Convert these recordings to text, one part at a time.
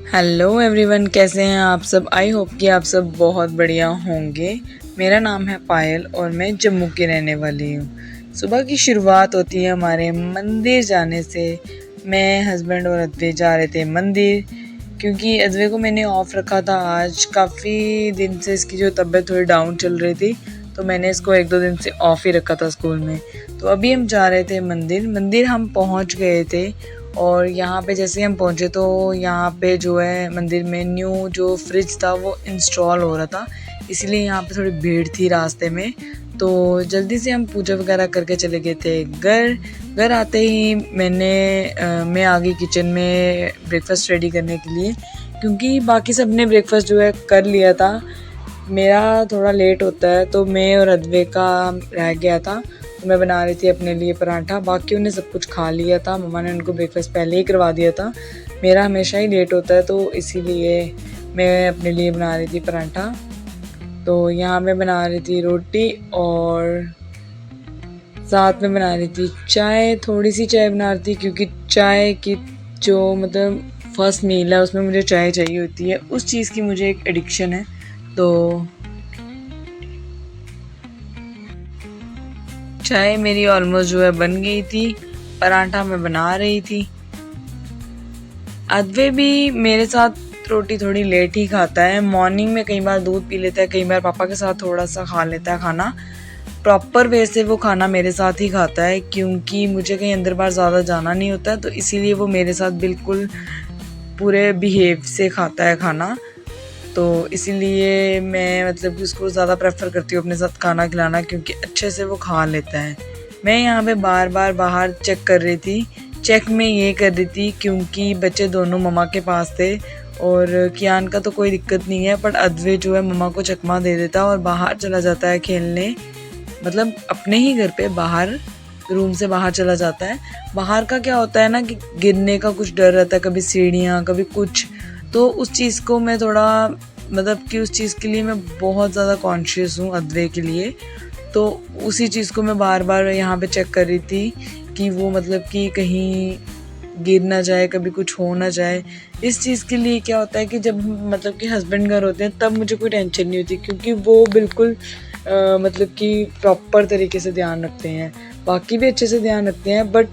Hello everyone, कैसे हैं आप सब। आई होप कि आप सब बहुत बढ़िया होंगे। मेरा नाम है पायल और मैं जम्मू की रहने वाली हूँ। सुबह की शुरुआत होती है हमारे मंदिर जाने से। मैं हस्बैंड और अद्वै जा रहे थे मंदिर, क्योंकि अद्वै को मैंने ऑफ रखा था। आज काफ़ी दिन से इसकी जो तबीयत थोड़ी डाउन चल रही थी, तो मैंने इसको 1-2 दिन से ऑफ ही रखा था स्कूल में। तो अभी हम जा रहे थे मंदिर हम पहुँच गए थे। और यहाँ पे जैसे हम पहुँचे तो यहाँ पे जो है मंदिर में न्यू जो फ्रिज था वो इंस्टॉल हो रहा था, इसलिए यहाँ पे थोड़ी भीड़ थी रास्ते में। तो जल्दी से हम पूजा वगैरह करके चले गए थे घर आते ही मैं आ गई किचन में ब्रेकफास्ट रेडी करने के लिए, क्योंकि बाकी सब ने ब्रेकफास्ट जो है कर लिया था। मेरा थोड़ा लेट होता है, तो मैं और अद्वै का रह गया था। तो मैं बना रही थी अपने लिए पराठा, बाकियों ने सब कुछ खा लिया था। मम्मा ने उनको ब्रेकफास्ट पहले ही करवा दिया था। मेरा हमेशा ही लेट होता है, तो इसीलिए मैं अपने लिए बना रही थी पराठा। तो यहाँ मैं बना रही थी रोटी और साथ में बना रही थी चाय। थोड़ी सी चाय बना रही थी, क्योंकि चाय की जो मतलब फर्स्ट मील है उसमें मुझे चाय चाहिए होती है। उस चीज़ की मुझे एक एडिक्शन है। तो चाय मेरी ऑलमोस्ट जो है बन गई थी, पराठा मैं बना रही थी। अद्वै भी मेरे साथ रोटी थोड़ी लेट ही खाता है। मॉर्निंग में कई बार दूध पी लेता है, कई बार पापा के साथ थोड़ा सा खा लेता है खाना। प्रॉपर वे से वो खाना मेरे साथ ही खाता है, क्योंकि मुझे कहीं अंदर बाहर ज़्यादा जाना नहीं होता है, तो इसीलिए वो मेरे साथ बिल्कुल पूरे बिहेव से खाता है खाना। तो इसीलिए मैं मतलब कि उसको ज़्यादा प्रेफर करती हूँ अपने साथ खाना खिलाना, क्योंकि अच्छे से वो खा लेता है। मैं यहाँ पे बार बार बाहर चेक कर रही थी। चेक में ये कर रही थी क्योंकि बच्चे दोनों मम्मा के पास थे, और कियान का तो कोई दिक्कत नहीं है, पर अद्वै जो है मम्मा को चकमा दे देता और बाहर चला जाता है खेलने। मतलब अपने ही घर पे बाहर रूम से बाहर चला जाता है। बाहर का क्या होता है ना कि गिरने का कुछ डर रहता है, कभी सीढ़ियाँ कभी कुछ। तो उस चीज़ को मैं थोड़ा मतलब कि उस चीज़ के लिए मैं बहुत ज़्यादा कॉन्शियस हूँ अद्वै के लिए। तो उसी चीज़ को मैं बार बार यहाँ पे चेक कर रही थी कि वो मतलब कि कहीं गिर ना जाए, कभी कुछ हो ना जाए। इस चीज़ के लिए क्या होता है कि जब मतलब कि हस्बैंड घर होते हैं तब मुझे कोई टेंशन नहीं होती, क्योंकि वो बिल्कुल मतलब कि प्रॉपर तरीके से ध्यान रखते हैं। बाकी भी अच्छे से ध्यान रखते हैं, बट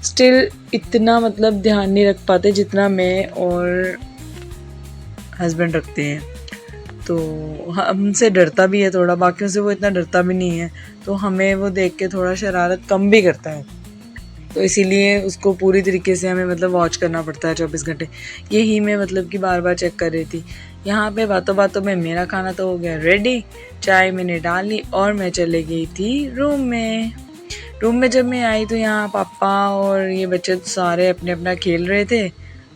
स्टिल इतना मतलब ध्यान नहीं रख पाते जितना मैं और हस्बैंड रखते हैं। तो हमसे डरता भी है थोड़ा, बाकियों से वो इतना डरता भी नहीं है, तो हमें वो देख के थोड़ा शरारत कम भी करता है। तो इसीलिए उसको पूरी तरीके से हमें मतलब वॉच करना पड़ता है 24 घंटे। यही मैं मतलब कि बार बार चेक कर रही थी। यहाँ पे बातों बातों में मेरा खाना तो हो गया रेडी। चाय मैंने डाली और मैं चले गई थी रूम में जब मैं आई तो यहाँ पापा और ये बच्चे सारे अपने अपना खेल रहे थे।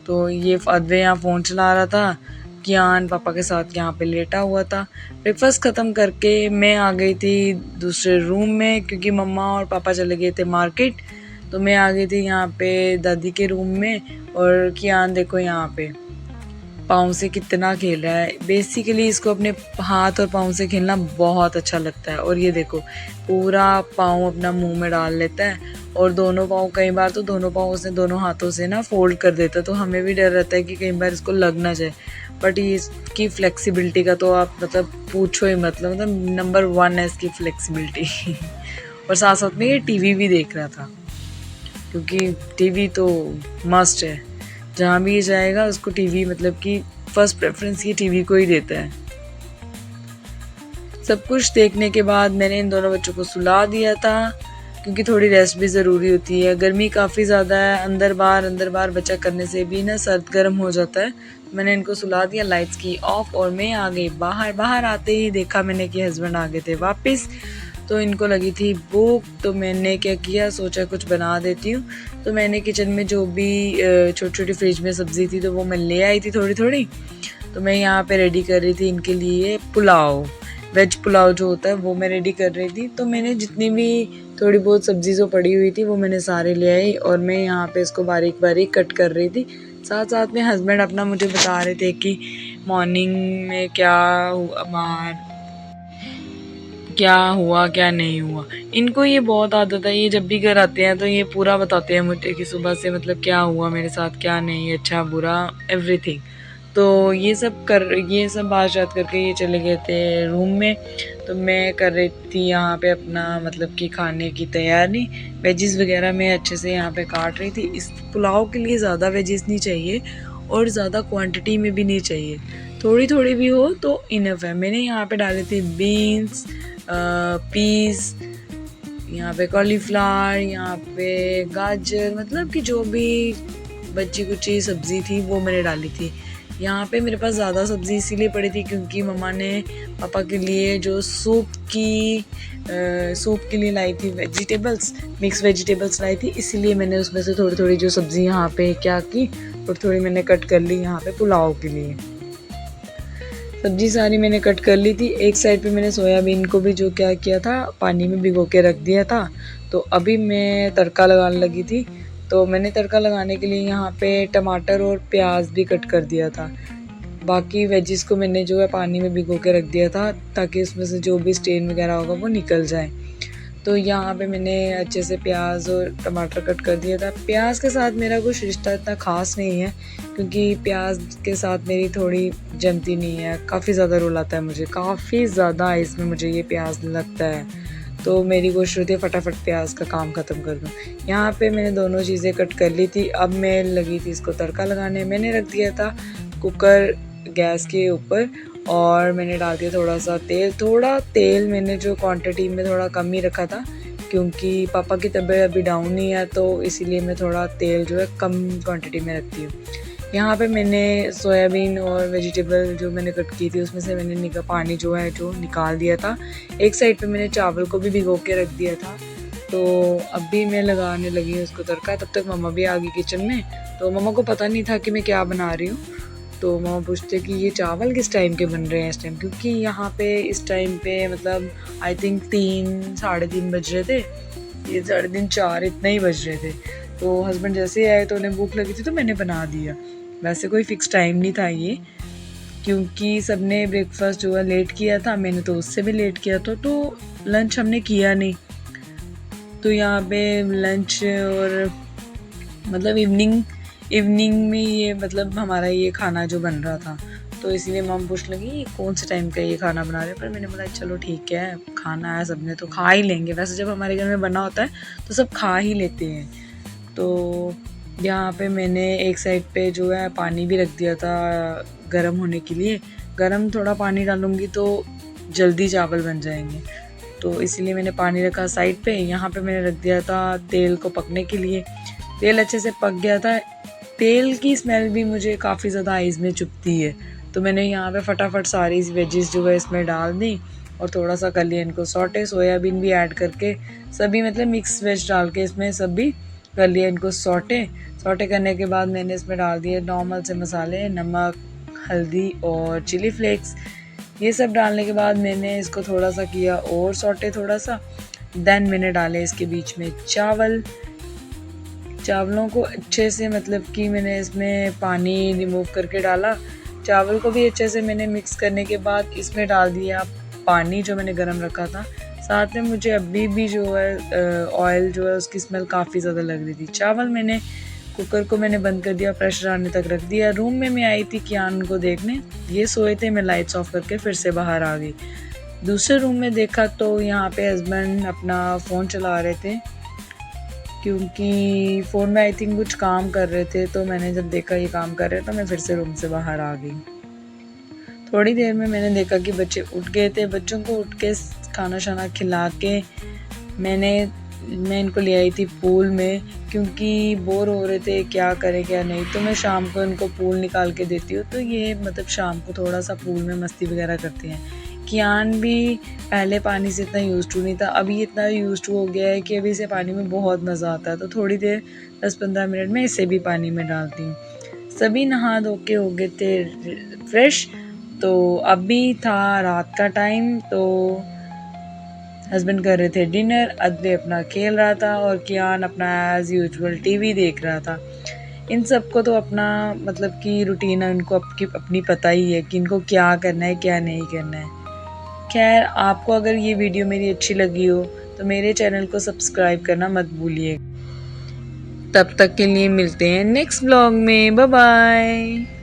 तो ये अद्वै यहाँ फ़ोन चला रहा था, कियान पापा के साथ यहाँ पे लेटा हुआ था। ब्रेकफास्ट ख़त्म करके मैं आ गई थी दूसरे रूम में, क्योंकि मम्मा और पापा चले गए थे मार्केट। तो मैं आ गई थी यहाँ पे दादी के रूम में। और कियान देखो यहाँ पे पाँव से कितना खेल रहा है। बेसिकली इसको अपने हाथ और पाँव से खेलना बहुत अच्छा लगता है। और ये देखो पूरा पाँव अपना मुंह में डाल लेता है, और दोनों पाँव कई बार तो दोनों पाँव से दोनों हाथों से ना फोल्ड कर देता है। तो हमें भी डर रहता है कि कई बार इसको लग ना जाए। बट ये इसकी फ्लेक्सिबिलिटी का तो आप मतलब पूछो ही मतलब नंबर 1 है इसकी फ्लेक्सिबिलिटी। और साथ साथ में ये टीवी भी देख रहा था, क्योंकि टीवी तो मस्ट है। जहाँ भी ये जाएगा उसको टीवी मतलब कि फर्स्ट प्रेफरेंस ये टीवी को ही देता है। सब कुछ देखने के बाद मैंने इन दोनों बच्चों को सुला दिया था, क्योंकि थोड़ी रेस्ट भी ज़रूरी होती है। गर्मी काफ़ी ज़्यादा है, अंदर बाहर बच्चा करने से भी ना सर्द गर्म हो जाता है। तो मैंने इनको सुला दिया, लाइट्स की ऑफ, और मैं आ गई बाहर आते ही देखा मैंने कि हस्बैंड आ गए थे वापस। तो इनको लगी थी भूख, तो मैंने क्या किया, सोचा कुछ बना देती हूँ। तो मैंने किचन में जो भी छोटी छोटी फ्रिज में सब्ज़ी थी तो वो मैं ले आई थी थोड़ी थोड़ी। तो मैं यहाँ पे रेडी कर रही थी इनके लिए पुलाव, वेज पुलाव जो होता है वो मैं रेडी कर रही थी। तो मैंने जितनी भी थोड़ी बहुत सब्ज़ी जो पड़ी हुई थी वो मैंने सारे ले आई, और मैं यहाँ पे इसको बारीक बारीक कट कर रही थी। साथ साथ में हस्बैंड अपना मुझे बता रहे थे कि मॉर्निंग में क्या हुआ क्या नहीं हुआ। इनको ये बहुत आदत है, ये जब भी घर आते हैं तो ये पूरा बताते हैं मुझे कि सुबह से मतलब क्या हुआ मेरे साथ, क्या नहीं, अच्छा बुरा एवरीथिंग। तो ये सब बात शात करके ये चले गए थे रूम में। तो मैं कर रही थी यहाँ पे अपना मतलब कि खाने की तैयारी। वेजिस वगैरह मैं अच्छे से यहाँ पे काट रही थी। इस पुलाव के लिए ज़्यादा वेजिस नहीं चाहिए और ज़्यादा क्वांटिटी में भी नहीं चाहिए, थोड़ी थोड़ी भी हो तो इनफ है। मैंने यहाँ पे डाली थी बीन्स, पीस, यहाँ पे कॉलीफ्लावर, यहाँ पे गाजर, मतलब कि जो भी बची कुची सब्ज़ी थी वो मैंने डाली थी। यहाँ पे मेरे पास ज़्यादा सब्ज़ी इसीलिए पड़ी थी क्योंकि मम्मा ने पापा के लिए जो सूप के लिए लाई थी वेजिटेबल्स, मिक्स वेजिटेबल्स लाई थी, इसीलिए मैंने उसमें से थोड़ी थोड़ी जो सब्ज़ी यहाँ पे क्या की और थोड़ी मैंने कट कर ली यहाँ पे पुलाव के लिए। सब्जी सारी मैंने कट कर ली थी। एक साइड पे मैंने सोयाबीन को भी जो क्या किया था पानी में भिगो के रख दिया था। तो अभी मैं तड़का लगाने लगी थी। तो मैंने तड़का लगाने के लिए यहाँ पे टमाटर और प्याज भी कट कर दिया था। बाकी वेजिस को मैंने जो है पानी में भिगो के रख दिया था ताकि उसमें से जो भी स्टेन वगैरह होगा वो निकल जाए। तो यहाँ पे मैंने अच्छे से प्याज और टमाटर कट कर दिया था। प्याज के साथ मेरा कुछ रिश्ता इतना ख़ास नहीं है क्योंकि प्याज के साथ मेरी थोड़ी जमती नहीं है, काफ़ी ज़्यादा रोल आता है मुझे, काफ़ी ज़्यादा इसमें मुझे ये प्याज लगता है। तो मेरी कोशिश होती है फटाफट प्याज का काम ख़त्म कर दूँ। यहाँ पे मैंने दोनों चीज़ें कट कर ली थी। अब मैं लगी थी इसको तड़का लगाने। मैंने रख दिया था कुकर गैस के ऊपर और मैंने डाल दिया थोड़ा तेल मैंने जो क्वांटिटी में थोड़ा कम ही रखा था क्योंकि पापा की तबीयत अभी डाउन नहीं है, तो इसीलिए मैं थोड़ा तेल जो है कम क्वांटिटी में रखती हूँ। यहाँ पे मैंने सोयाबीन और वेजिटेबल जो मैंने कट की थी उसमें से मैंने पानी जो है जो निकाल दिया था। एक साइड पे मैंने चावल को भी भिगो के रख दिया था। तो अभी मैं लगाने लगी हूँ उसको तड़का। तब तक मम्मा भी आ गई किचन में। तो मम्मा को पता नहीं था कि मैं क्या बना रही हूँ। तो मम्मा पूछते कि ये चावल किस टाइम के बन रहे हैं इस टाइम, क्योंकि यहाँ पे इस टाइम पे मतलब आई थिंक 3-3:30 बज रहे थे, ये 3:30-4 इतना ही बज रहे थे। तो हस्बैंड जैसे ही आए तो उन्हें भूख लगी थी तो मैंने बना दिया। वैसे कोई फ़िक्स टाइम नहीं था ये, क्योंकि सबने ब्रेकफास्ट जो है लेट किया था, मैंने तो उससे भी लेट किया था, तो लंच हमने किया नहीं। तो यहाँ पे लंच और मतलब इवनिंग में ये मतलब हमारा ये खाना जो बन रहा था। तो इसीलिए मम पूछ लगी कौन से टाइम का ये खाना बना रहे हैं, पर मैंने बोला चलो ठीक है, खाना है सबने तो खा ही लेंगे। वैसे जब हमारे घर में बना होता है तो सब खा ही लेते हैं। तो यहाँ पे मैंने एक साइड पे जो है पानी भी रख दिया था गर्म होने के लिए। गर्म थोड़ा पानी डालूँगी तो जल्दी चावल बन जाएंगे, तो इसीलिए मैंने पानी रखा साइड पे। यहाँ पे मैंने रख दिया था तेल को पकने के लिए। तेल अच्छे से पक गया था। तेल की स्मेल भी मुझे काफ़ी ज़्यादा आइज़ में चुभती है, तो मैंने यहाँ पे फटाफट सारी वेजिस जो है इसमें डाल दी और थोड़ा सा कर लिया इनको सॉटे। सोयाबीन भी ऐड करके सभी मतलब मिक्स वेज डाल के इसमें सभी कर लिया इनको सॉटे करने के बाद मैंने इसमें डाल दिए नॉर्मल से मसाले, नमक, हल्दी और चिली फ्लेक्स। ये सब डालने के बाद मैंने इसको थोड़ा सा किया और सॉटे थोड़ा सा। देन मैंने डाले इसके बीच में चावलों को अच्छे से मतलब कि मैंने इसमें पानी रिमूव करके डाला। चावल को भी अच्छे से मैंने मिक्स करने के बाद इसमें डाल दिया पानी जो मैंने गर्म रखा था। साथ में मुझे अभी भी जो है ऑयल जो है उसकी स्मेल काफ़ी ज़्यादा लग रही थी। चावल मैंने कुकर को मैंने बंद कर दिया, प्रेशर आने तक रख दिया। रूम में मैं आई थी कियान को देखने, ये सोए थे, मैं लाइट्स ऑफ करके फिर से बाहर आ गई। दूसरे रूम में देखा तो यहाँ पे हस्बैंड अपना फ़ोन चला रहे थे, क्योंकि फ़ोन में आई थिंक कुछ काम कर रहे थे। तो मैंने जब देखा ये काम कर रहे तो मैं फिर से रूम से बाहर आ गई। थोड़ी देर में मैंने देखा कि बच्चे उठ गए थे। बच्चों को उठ के खाना शाना खिला के मैं इनको ले आई थी पूल में, क्योंकि बोर हो रहे थे क्या करें क्या नहीं। तो मैं शाम को इनको पूल निकाल के देती हूँ, तो ये मतलब शाम को थोड़ा सा पूल में मस्ती वगैरह करते हैं। कियान भी पहले पानी से इतना यूज़ टू नहीं था, अभी इतना यूज़ टू हो गया है कि अभी इसे पानी में बहुत मज़ा आता है। तो थोड़ी देर 10-15 मिनट में इसे भी पानी में डालती हूँ। सभी नहा धो के हो गए थे फ्रेश। तो अभी था रात का टाइम, तो हस्बैंड कर रहे थे डिनर, अदले अपना खेल रहा था और कियान अपना एज़ यूजुअल टीवी देख रहा था। इन सब को तो अपना मतलब कि रूटीन है, उनको अपनी पता ही है कि इनको क्या करना है क्या नहीं करना है। खैर, आपको अगर ये वीडियो मेरी अच्छी लगी हो तो मेरे चैनल को सब्सक्राइब करना मत भूलिए। तब तक के लिए मिलते हैं नेक्स्ट ब्लॉग में। Bye bye.